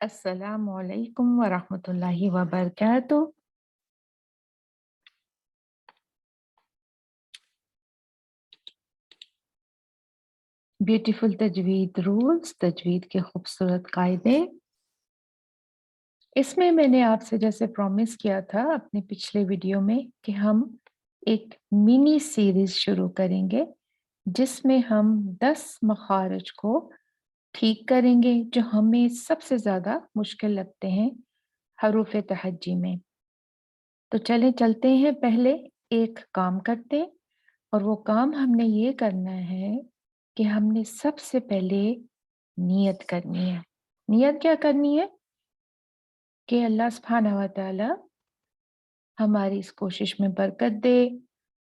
अस्सलामु अलैकुम वरहमतुल्लाहि वबरकातुह। ब्यूटीफुल तजवीद रूल्स, तजवीद के खूबसूरत कायदे। इसमें मैंने आपसे जैसे प्रॉमिस किया था अपने पिछले वीडियो में कि हम एक मिनी सीरीज शुरू करेंगे जिसमें हम 10 मखारिज को ठीक करेंगे जो हमें सबसे ज़्यादा मुश्किल लगते हैं हरूफ तहज्जी में। तो चलें चलते हैं, पहले एक काम करते हैं और वो काम हमने ये करना है कि हमने सबसे पहले नियत करनी है। नियत क्या करनी है कि अल्लाह सुब्हानहू व तआला हमारी इस कोशिश में बरकत दे,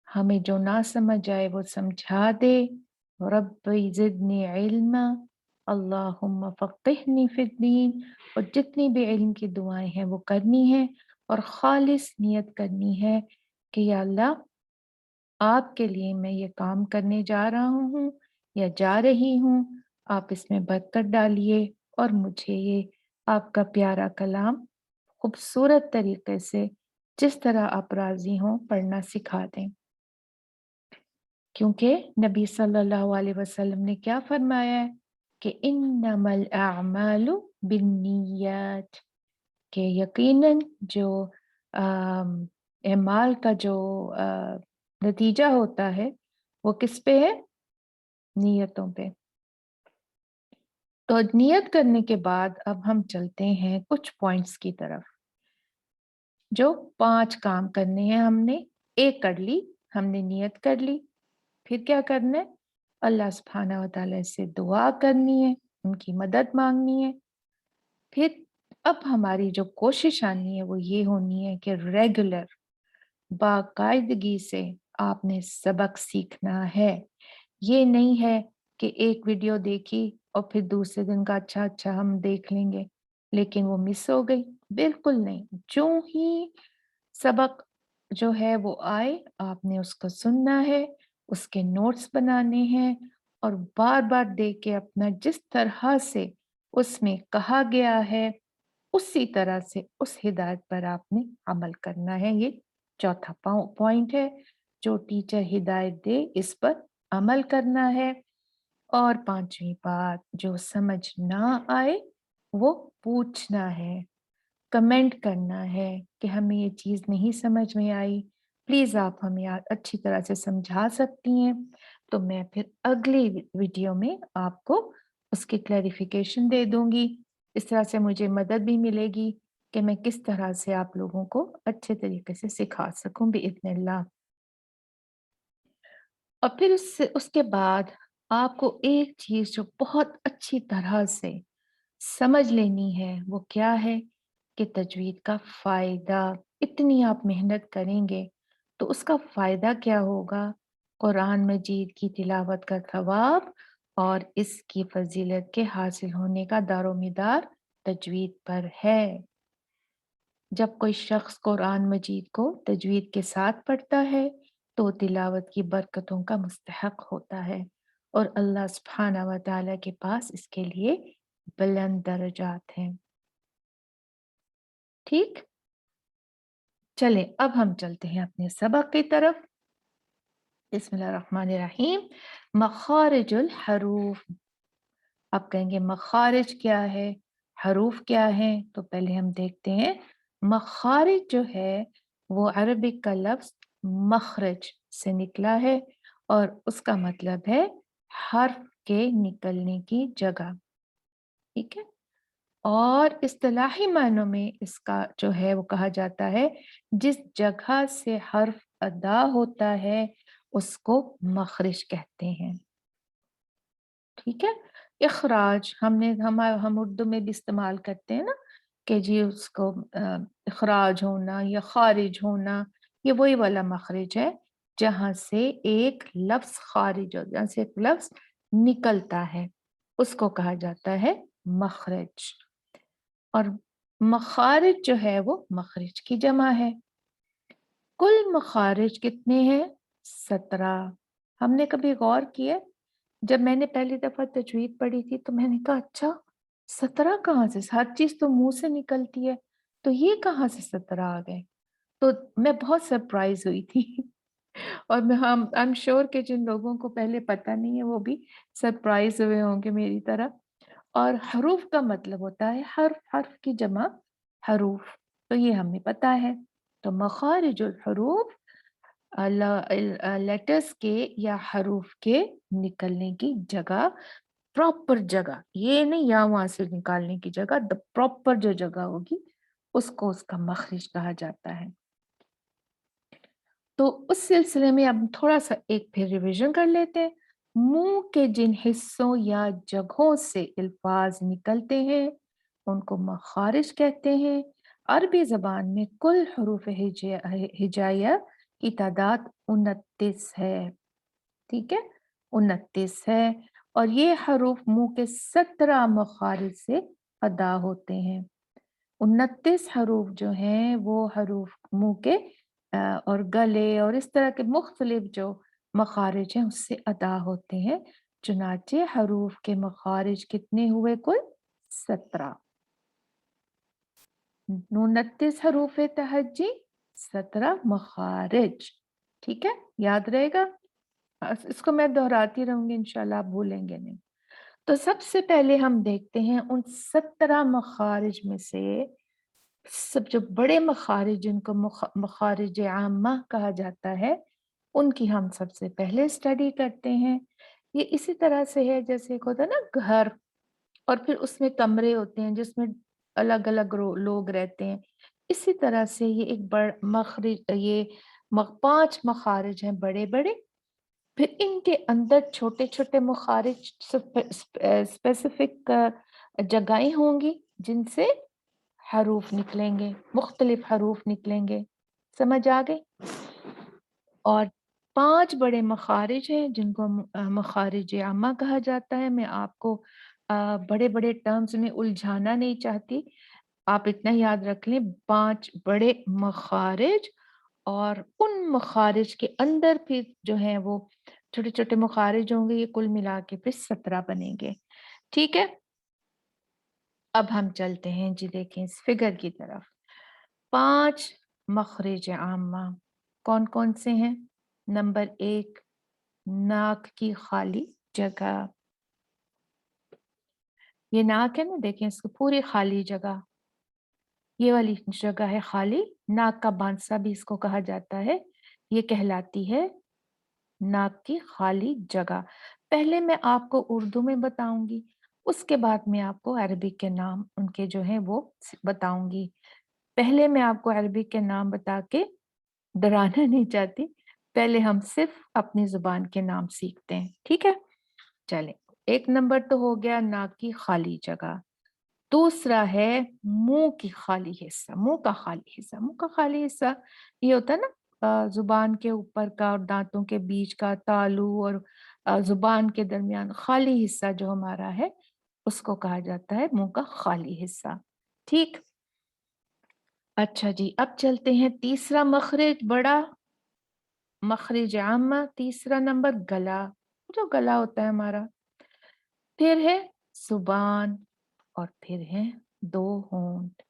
हमें जो ना समझ आए वो समझा दे। रब्बी ज़िदनी इल्मा, अल्लाहुम्मा फ़क़्हिनी फ़िद्दीन। और जितनी भी इल्म की दुआएं हैं वो करनी है और खालिस नियत करनी है कि या अल्लाह आपके लिए मैं ये काम करने जा रहा हूँ या जा रही हूँ, आप इसमें बरकत डालिए और मुझे ये आपका प्यारा कलाम खूबसूरत तरीके से जिस तरह आप राजी हों पढ़ना सिखा दें। क्योंकि नबी सल्लल्लाहु अलैहि वसल्लम ने क्या फरमाया है कि इन्नमल अअमालु बिन्नियात, कि यकीनन जो एमाल का जो नतीजा होता है वो किस पे है? नियतों पे। तो नियत करने के बाद अब हम चलते हैं कुछ पॉइंट्स की तरफ। जो 5 काम करने हैं हमने, एक कर ली, हमने नियत कर ली। फिर क्या करना है? अल्लाह सुब्हानहू व तआला से दुआ करनी है, उनकी मदद मांगनी है। फिर अब हमारी जो कोशिश आनी है वो ये होनी है कि रेगुलर बाकायदगी से आपने सबक सीखना है। ये नहीं है कि एक वीडियो देखी और फिर दूसरे दिन का अच्छा हम देख लेंगे लेकिन वो मिस हो गई। बिल्कुल नहीं, जो ही सबक जो है वो आए आपने उसको सुनना है, उसके नोट्स बनाने हैं और बार बार देख के अपना जिस तरह से उसमें कहा गया है उसी तरह से उस हिदायत पर आपने अमल करना है। ये चौथा पॉइंट है, जो टीचर हिदायत दे इस पर अमल करना है। और पांचवी बात, जो समझ ना आए वो पूछना है, कमेंट करना है कि हमें ये चीज़ नहीं समझ में आई, प्लीज़ आप हमें अच्छी तरह से समझा सकती हैं। तो मैं फिर अगली वीडियो में आपको उसकी क्लैरिफिकेशन दे दूंगी। इस तरह से मुझे मदद भी मिलेगी कि मैं किस तरह से आप लोगों को अच्छे तरीके से सिखा सकूं बिइज़्निल्लाह। और फिर उसके बाद आपको एक चीज़ जो बहुत अच्छी तरह से समझ लेनी है वो क्या है कि तजवीद का फ़ायदा, इतनी आप मेहनत करेंगे तो उसका फ़ायदा क्या होगा? कुरान मजीद की तिलावत का थवाब और इसकी फ़ज़ीलत के हासिल होने का दारोमदार तजवीद पर है। जब कोई शख्स कुरान मजीद को तजवीद के साथ पढ़ता है तो तिलावत की बरकतों का मुस्तहक होता है और अल्लाह सुब्हानहू व तआला के पास इसके लिए बुलंद दर्जात हैं। ठीक, चलें अब हम चलते हैं अपने सबक की तरफ। बिस्मिल्लाहिर्रहमानिर्रहीम। मखारिजुल हरूफ। आप कहेंगे मखारिज क्या है, हरूफ क्या है? तो पहले हम देखते हैं। मखारिज जो है वो अरबिक का लफ्ज मखरज से निकला है और उसका मतलब है हर्फ के निकलने की जगह। ठीक है, और इस्तिलाही मायनों में इसका जो है वो कहा जाता है जिस जगह से हर्फ अदा होता है उसको मखरिज कहते हैं। ठीक है, इखराज हम उर्दू में भी इस्तेमाल करते हैं ना कि जी उसको इखराज होना या खारिज होना, ये वही वाला मखरिज है जहां से एक लफ्ज खारिज हो, जहां से एक लफ्ज निकलता है उसको कहा जाता है मखरज। और मखारिज जो है वो मखरिज की जमा है। कुल मखारिज कितने हैं? 17। हमने कभी गौर किया? जब मैंने पहली दफा तजवीद पढ़ी थी तो मैंने कहा अच्छा 17 कहाँ से? हर चीज़ तो मुँह से निकलती है, तो ये कहाँ से 17 आ गए? तो मैं बहुत सरप्राइज़ हुई थी। और मैं हम आई एम श्योर कि जिन लोगों को पहले पता नहीं है, वो भी सरप्राइज़ हुए होंगे मेरी तरह। और हरूफ का मतलब होता है हर्फ, हर्फ की जमा हरूफ, तो ये हमें पता है। तो मखारिजुल हरूफ लेटर्स के या हरूफ के निकलने की जगह, प्रॉपर जगह, ये नहीं यहाँ वहां से निकालने की जगह, द प्रॉपर जो जगह होगी उसको उसका मखरिज कहा जाता है। तो उस सिलसिले में अब थोड़ा सा एक फिर रिवीजन कर लेते हैं। मुंह के जिन हिस्सों या जगहों से अल्फाज निकलते हैं उनको मखारिज कहते हैं। अरबी जबान में कुल हरूफ हिजाया की तादाद 29 है। ठीक है, 29 है। और ये हरूफ मुंह के 17 मखारिज से अदा होते हैं। 29 हरूफ जो हैं वो हरूफ मुंह के और गले और इस तरह के मुख्तलिफ जो मखारिज हैं उससे अदा होते हैं। चुनाचे हरूफ के मखारिज कितने हुए कुल? 17। 29 हरूफ तहज्जी, 17 मखारिज। ठीक है, याद रहेगा। इसको मैं दोहराती रहूंगी, इंशाल्लाह आप भूलेंगे नहीं। तो सबसे पहले हम देखते हैं उन 17 मखारिज में से सब जो बड़े मखारिज जिनको मखारिज आमा कहा जाता है, उनकी हम सबसे पहले स्टडी करते हैं। ये इसी तरह से है जैसे एक होता है ना घर, और फिर उसमें कमरे होते हैं जिसमें अलग अलग लोग रहते हैं। इसी तरह से ये एक बड़ मखरिज, ये 5 मखारिज हैं बड़े बड़े। फिर इनके अंदर छोटे छोटे मखारिज स्पेसिफिक जगहें होंगी जिनसे हरूफ निकलेंगे, मुख्तलिफ हरूफ निकलेंगे। समझ आ गई? और 5 बड़े मखारिज हैं जिनको मखारिज आमा कहा जाता है। मैं आपको बड़े बड़े टर्म्स में उलझाना नहीं चाहती, आप इतना याद रख लें, 5 बड़े मखारिज। और उन मखारिज के अंदर फिर जो है वो छोटे छोटे मखारिज होंगे, ये कुल मिला के फिर 17 बनेंगे। ठीक है, अब हम चलते हैं जी, देखें इस फिगर की तरफ। 5 मखरिज आमा कौन कौन से हैं? नंबर 1, नाक की खाली जगह। ये नाक है ना, देखें इसको पूरी खाली जगह, ये वाली जगह है खाली। नाक का बांसा भी इसको कहा जाता है, ये कहलाती है नाक की खाली जगह। पहले मैं आपको उर्दू में बताऊंगी, उसके बाद मैं आपको अरबिक के नाम उनके जो हैं वो बताऊंगी। पहले मैं आपको अरबिक के नाम बता के डराना नहीं चाहती, पहले हम सिर्फ अपनी जुबान के नाम सीखते हैं। ठीक है, चलें। एक नंबर तो हो गया नाक की खाली जगह। दूसरा है मुंह की खाली हिस्सा। मुंह का खाली हिस्सा, मुंह का खाली हिस्सा ये होता है ना जुबान के ऊपर का और दांतों के बीच का तालू, और जुबान के दरमियान खाली हिस्सा जो हमारा है उसको कहा जाता है मुंह का खाली हिस्सा। ठीक, अच्छा जी, अब चलते हैं तीसरा मखरिज, बड़ा मखरिज आमा। तीसरा नंबर गला, जो गला होता है हमारा। फिर है जुबान, और फिर है 2 होंठ।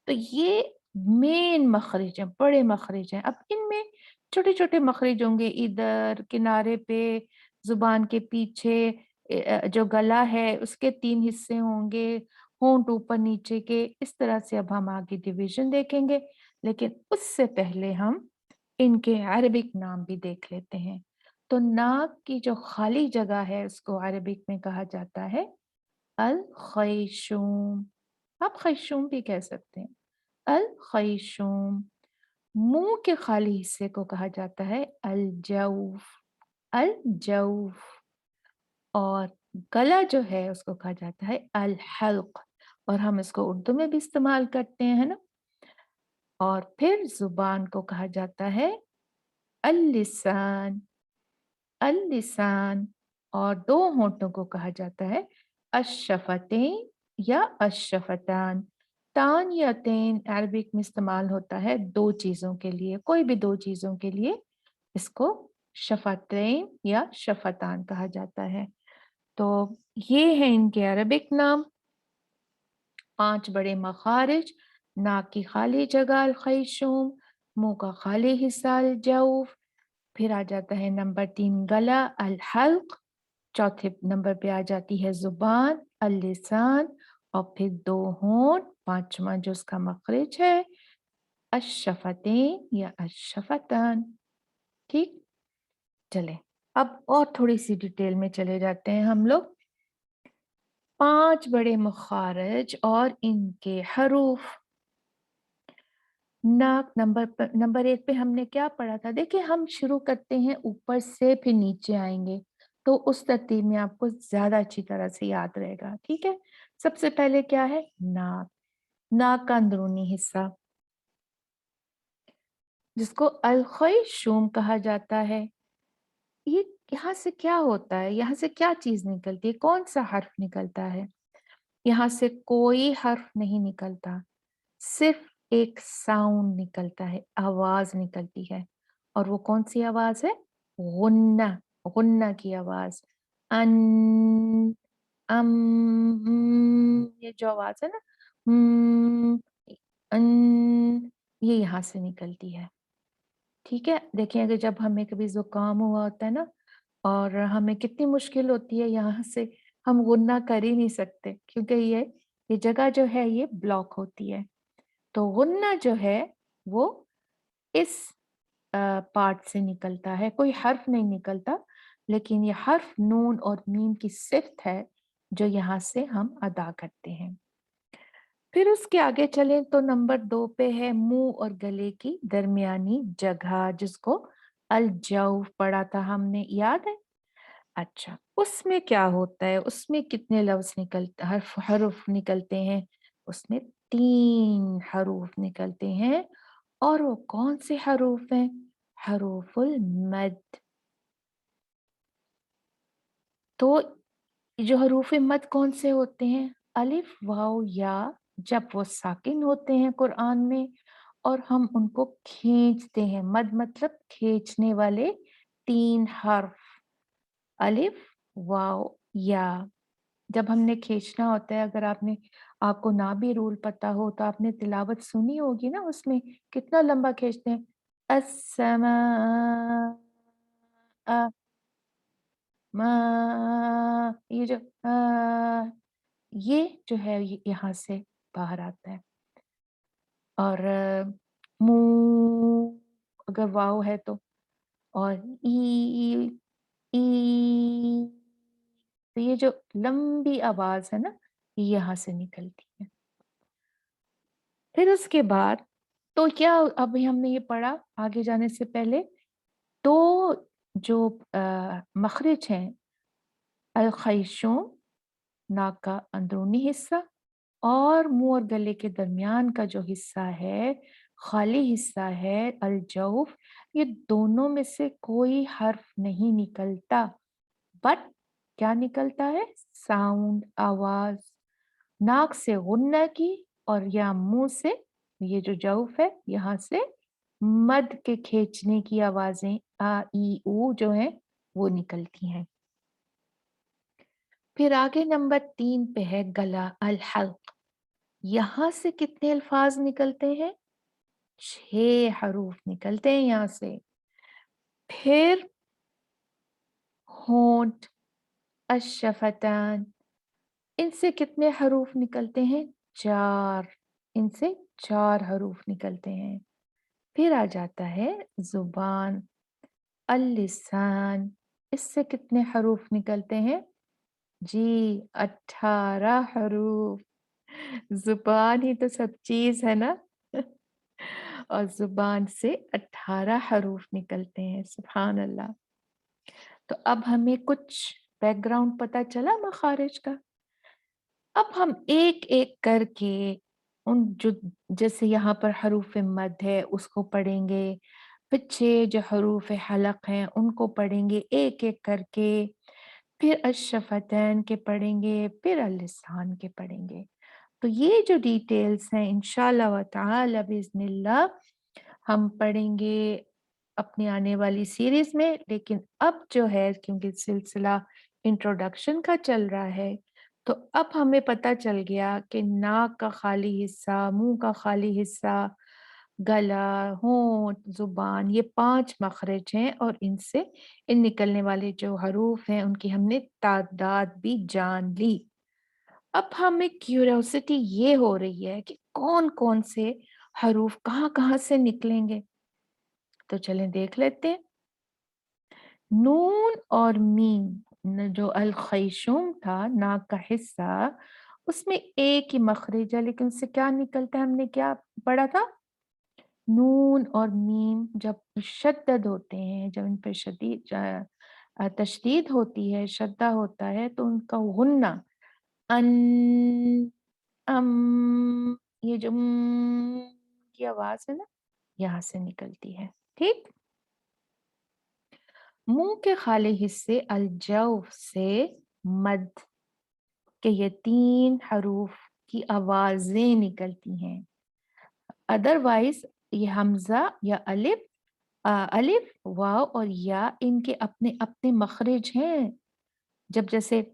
तो ये मेन मखरिज हैं, बड़े मखरिज हैं। अब इनमें छोटे छोटे मखरिज होंगे इधर किनारे पे, जुबान के पीछे। जो गला है उसके 3 हिस्से होंगे, होंठ ऊपर नीचे के, इस तरह से अब हम आगे डिवीजन देखेंगे। लेकिन उससे पहले हम इनके अरबिक नाम भी देख लेते हैं। तो नाक की जो खाली जगह है उसको अरबिक में कहा जाता है अल खैशूम। आप खैशूम भी कह सकते हैं, अल खैशूम। मुंह के खाली हिस्से को कहा जाता है अल जौफ, अल जौफ। और गला जो है उसको कहा जाता है अल हल्क, और हम इसको उर्दू में भी इस्तेमाल करते हैं, है ना। और फिर जुबान को कहा जाता है अल लिसान, अल लिसान। और 2 होंठों को कहा जाता है अशफतें या अशफतान। तान या तेन अरबिक में इस्तेमाल होता है 2 चीजों के लिए, कोई भी 2 चीजों के लिए इसको शफतें या शफतान कहा जाता है। तो ये है इनके अरबिक नाम। 5 बड़े मखारिज, नाक की खाली जगह अल-खयशूम, मुंह का खाली हिस्सा अल-जौफ। फिर आ जाता है नंबर 3 गला अल-हल्क, चौथे नंबर पे आ जाती है जुबान अल-लिसान, और फिर 2 होंठ, पांचवा जो उसका मखरिज है अश-शफतैन या अश-शफतान। ठीक? चलें, अब और थोड़ी-सी डिटेल में चले जाते हैं हम लोग। 5 बड़े मखारिज और इनके हरूफ। नाक नंबर 1 पे हमने क्या पढ़ा था? देखिए, हम शुरू करते हैं ऊपर से फिर नीचे आएँगे, तो उस तरतीब में आपको ज़्यादा अच्छी तरह से याद रहेगा, ठीक है? सबसे पहले क्या है? नाक। नाक का अंदरूनी हिस्सा, जिसको अल-ख़यशूम कहा जाता है। ये यहाँ से क्या होता है? यहाँ से क्या चीज़ निकलती है? कौन-सा हर्फ निकलता है? यहाँ से कोई हर्फ नहीं निकलता, सिर्फ एक साउंड निकलता है, आवाज़ निकलती है। और वो कौन-सी आवाज़ है? गुन्ना, गुन्ना की आवाज़। अन, ये जो आवाज़ है ना, अन, ये यहाँ से निकलती है। ठीक है? देखिए, अगर जब हमें कभी ज़ुकाम हुआ होता है ना, और हमें कितनी मुश्किल होती है, यहाँ से हम गुन्ना कर ही नहीं सकते, क्योंकि ये जगह जो है ये ब्लॉक होती है। तो गुन्ना जो है वो इस पार्ट से निकलता है, कोई हर्फ नहीं निकलता, लेकिन ये हर्फ नून और मीम की सिफ्त है जो यहाँ से हम अदा करते हैं। फिर उसके आगे चलें तो नंबर 2 पे है मुंह और गले की दरमियानी जगह, जिसको अल-जौफ पढ़ा था हमने, याद है? अच्छा, उसमें क्या होता है? उसमें कितने लफ्ज़ निकलते, हर्फ निकलते हैं? उसमें 3 हरूफ निकलते हैं, और वो कौन से हरूफ हैं? हरूफुल मद। तो जो हरूफ मद कौन से होते हैं? अलिफ, वाव, या। जब वो साकिन होते हैं कुरान में और हम उनको खींचते हैं, मद मतलब खींचने वाले 3 हर्फ, अलिफ, वाव, या। जब हमने खींचना होता है, अगर आपको ना भी रूल पता हो तो आपने तिलावत सुनी होगी ना, उसमें कितना लंबा खींचते हैं, अस्समा ये जो ये जो है ये यहाँ से बाहर आता है। और मुंह अगर वाव है तो, और ई ई, तो ये जो लंबी आवाज है ना, ये यहाँ से निकलती है। फिर उसके बाद तो क्या, अभी हमने ये पढ़ा आगे जाने से पहले, तो जो मखरिज हैं, अल खयशूम, नाक का अंदरूनी हिस्सा, और मुंह और गले के दरमियान का जो हिस्सा है, खाली हिस्सा है, अल जौफ, ये दोनों में से कोई हर्फ नहीं निकलता, बट क्या निकलता है? साउंड, आवाज। नाक से गुन्ना की, और या मुंह से, ये जो जौफ है यहाँ से मद के खींचने की आवाजें आ ई ऊ जो है वो निकलती हैं। फिर आगे नंबर 3 पे है गला अल हल्क। यहाँ से कितने अल्फाज निकलते हैं? 6 हरूफ निकलते हैं यहाँ से। फिर होंठ, अशफतान, इनसे कितने हरूफ निकलते हैं? 4, इनसे 4 हरूफ निकलते हैं। फिर आ जाता है जुबान, अल लिसान, इससे कितने हरूफ निकलते हैं? जी, 18 हरूफ। जुबान ही तो सब चीज है ना। और जुबान से 18 हरूफ निकलते हैं, सुभान अल्लाह। तो अब हमें कुछ बैकग्राउंड पता चला मखारिज का। अब हम एक-एक करके उन जो, जैसे यहाँ पर हरूफ मद है उसको पढ़ेंगे, फिर 6 जो हरूफ हलक हैं उनको पढ़ेंगे एक-एक करके, फिर अशफ़तैन के पढ़ेंगे, फिर अल-लिसान के पढ़ेंगे। तो ये जो डिटेल्स हैं इंशाअल्लाह व ताला बिइज़्निल्लाह हम पढ़ेंगे अपनी आने वाली सीरीज़ में। लेकिन अब जो है, क्योंकि सिलसिला इंट्रोडक्शन का चल रहा है, तो अब हमें पता चल गया कि नाक का खाली हिस्सा, मुंह का खाली हिस्सा, गला, होंठ, जुबान, ये 5 मखरज हैं और इनसे इन निकलने वाले जो हरूफ हैं उनकी हमने तादाद भी जान ली। अब हमें क्यूरियोसिटी ये हो रही है कि कौन-कौन से हरूफ कहाँ-कहाँ से निकलेंगे? तो चलें देख लेते हैं। नून और मीम जो अल खैशूम था, नाक का हिस्सा, उसमें एक ही मखरज है, लेकिन उससे क्या निकलता है? हमने क्या पढ़ा था? नून और मीम जब मुशद्दद होते हैं, जब इन पे तशदीद होती है, शद्दा होता है, तो उनका गुन्ना अन, ये जो की आवाज है ना, यहाँ से निकलती है। ठीक। मुंह के खाली हिस्से अलजौफ से मद के ये 3 हरूफ की आवाजें निकलती हैं। अदरवाइज ये हमजा या अलिफ, वाव और या इनके अपने अपने मखरज हैं। जब जैसे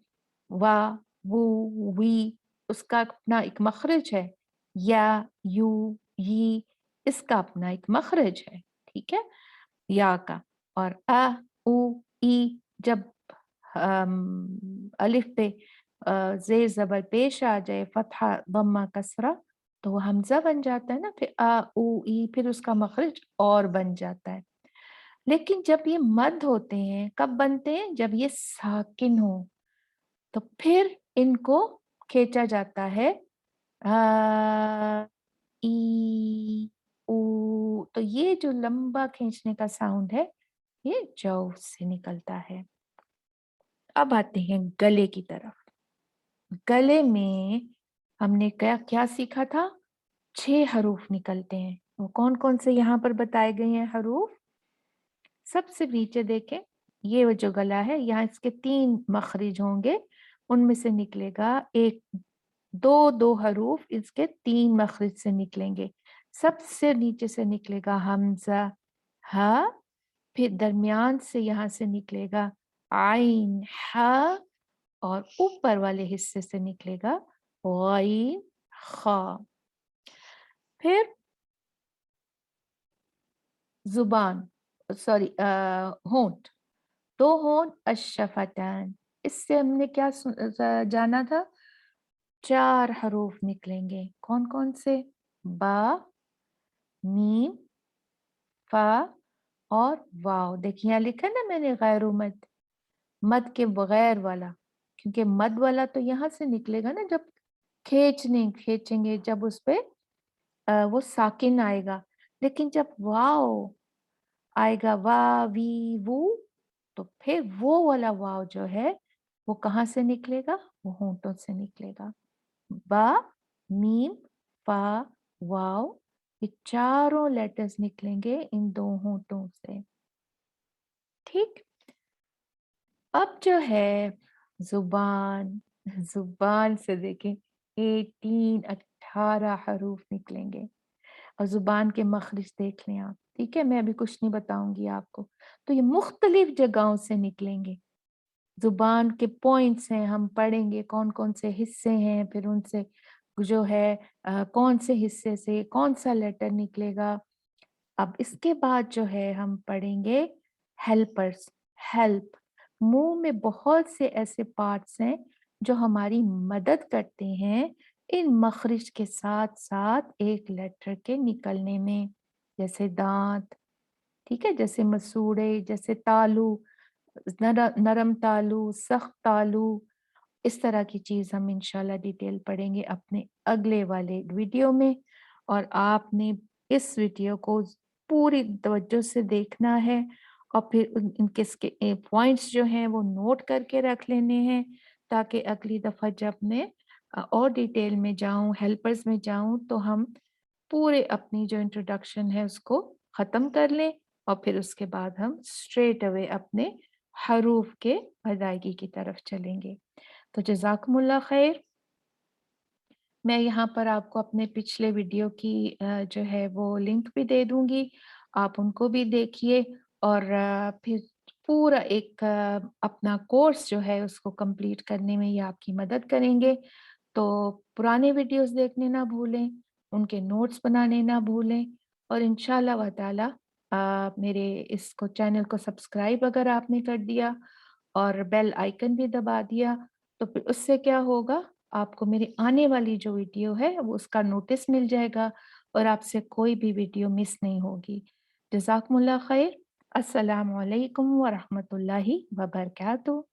वा, वू, वी, उसका अपना एक मखरज है। या, यू, ये, इसका अपना एक मखरज है। ठीक है, या का। और उ, ई जब अलिफ पे जेर जबर पेश आ जाए, फतहा, दम्मा, कसरा, तो वो हमजा बन जाता है ना। फिर उ, ई, फिर उसका मखरज और बन जाता है। लेकिन जब ये मद होते हैं, कब बनते हैं? जब ये साकिन हो, तो फिर इनको खींचा जाता है आ, ई, ऊ। तो ये जो लंबा खींचने का साउंड है, ये जौ से निकलता है। अब आते हैं गले की तरफ। गले में हमने क्या क्या सीखा था? 6 हरूफ निकलते हैं। वो कौन कौन से यहाँ पर बताए गए हैं हरूफ? सबसे नीचे देखें, ये वो जो गला है, यहाँ इसके 3 मखरिज होंगे। उनमें से निकलेगा एक, दो दो हरूफ इसके 3 मखरिज से निकलेंगे। सबसे नीचे से निकलेगा हमजा, हा। फिर दरमियान से यहाँ से निकलेगा आइन, हा। और ऊपर वाले हिस्से से निकलेगा गैन, खा। फिर जुबान, सॉरी, होंठ, 2 होंठ अशफतान। इससे हमने क्या जाना था? 4 हरूफ निकलेंगे। कौन कौन से? बा, मीम, फा और वाव। देखिए यहाँ लिखा है ना मैंने, गैर मद, मद के बगैर वाला। क्योंकि मद वाला तो यहाँ से निकलेगा ना, जब खींचेंगे, जब उस पे वो साकिन आएगा। लेकिन जब वाव आएगा, वा, वी, वू, तो फिर वो वाला वाव जो है वो कहाँ से निकलेगा? वो होंठों से निकलेगा। बा, मीम, फा, वाव, ये चारों लेटर्स निकलेंगे इन 2 होंठों से। ठीक। अब जो है जुबान, जुबान से देखें, 18 हरूफ निकलेंगे। और जुबान के मखरिज देख लें आप। ठीक है, मैं अभी कुछ नहीं बताऊंगी आपको। तो ये मुख्तलिफ जगहों से निकलेंगे। जुबान के पॉइंट्स हैं, हम पढ़ेंगे कौन कौन से हिस्से हैं, फिर उनसे जो है कौन से हिस्से से कौन सा लेटर निकलेगा। अब इसके बाद जो है हम पढ़ेंगे हेल्पर्स, हेल्प। मुंह में बहुत से ऐसे पार्ट्स हैं जो हमारी मदद करते हैं इन मखरिज के साथ साथ एक लेटर के निकलने में। जैसे दांत, ठीक है, जैसे मसूड़े, जैसे तालू, नरम तालू, सख्त तालू। इस तरह की चीज हम इंशाल्लाह डिटेल पढ़ेंगे अपने अगले वाले वीडियो में। और आपने इस वीडियो को पूरी तवज्जो से देखना है और फिर इनके पॉइंट्स जो हैं वो नोट करके रख लेने हैं, ताकि अगली दफा जब मैं और डिटेल में जाऊं, हेल्पर्स में जाऊं, तो हम पूरे अपनी जो इंट्रोडक्शन है उसको ख़त्म कर लें और फिर उसके बाद हम स्ट्रेट अवे अपने हरूफ के अदायगी की तरफ चलेंगे। तो जज़ाकुमुल्लाह खैर। मैं यहाँ पर आपको अपने पिछले वीडियो की जो है वो लिंक भी दे दूँगी, आप उनको भी देखिए। और फिर पूरा एक अपना कोर्स जो है उसको कंप्लीट करने में ये आपकी मदद करेंगे। तो पुराने वीडियोज़ देखने ना भूलें, उनके नोट्स बनाने ना भूलें और इंशाअल्लाह व ताला मेरे इसको चैनल को सब्सक्राइब अगर आपने कर दिया और बेल आइकन भी दबा दिया, तो फिर उससे क्या होगा, आपको मेरी आने वाली जो वीडियो है वो उसका नोटिस मिल जाएगा और आपसे कोई भी वीडियो मिस नहीं होगी। जज़ाकुमुल्लाह खैर। अस्सलामु अलैकुम व रहमतुल्लाहि व बरकातुहू।